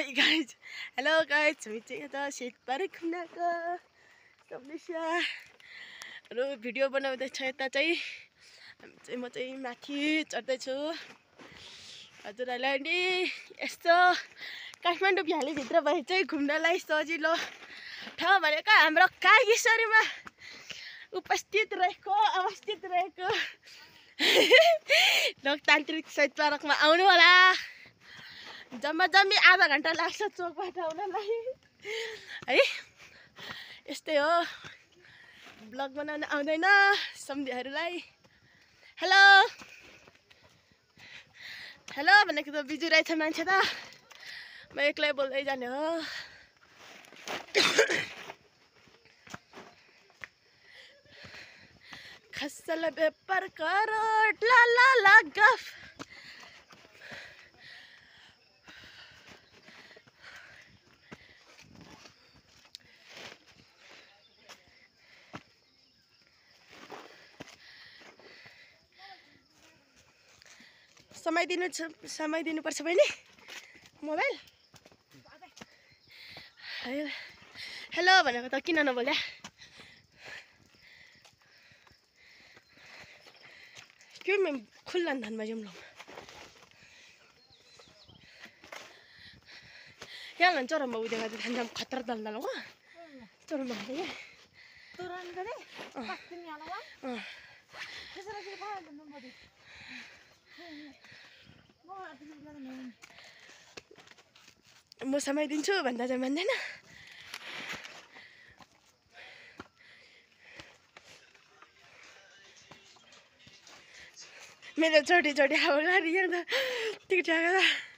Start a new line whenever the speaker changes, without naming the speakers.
Oi guys, hello guys, हामी चाहिँ यता सेतबारी घुम्नको समस्या र भिडियो बनाउँदैछ। यता चाहिँ म चाहिँ माथि चढ्दैछु। हजुरहरूलाई नि यस्तो काठमाडौँ भ्याली भित्र भए चाहिँ घुम्नलाई सजिलो ठाउँ भनेको हाम्रो कागेश्वरीमा अवस्थित रहेको लोकतान्त्रिक शहीद पार्कमा आउनु होला। जम्मा जम्मी आधा घन्टा लाग्छ चोकबाट आउनलाई है। यस्तै हो, ब्लग बनाउन आउँदैन सम्झीहरूलाई। हेलो हेलो भनेको त बिजु रहेछ मान्छे त, म एक्लै बोल्दै जाने हो। खसल पेपर करोड ला ला ला गफ। समय दिनुपर्छ बहिनी मोबाइल। हेलो भनेको त किन नबोल्या? के खुल्ला धानमा जाउँ ल। यहाँ लान्छ चोरमा उदेगा खान्छ खतरा दल्दल हो चोरमा खाने
तुरन गरे पक्किन याला त्यसरा के भयो भन्नु मodi
म समय दिन्छु भन्दा चाहिँ मान्दैन। मेरो छोटी छोटी आवाज यहाँ त ठिक ठाक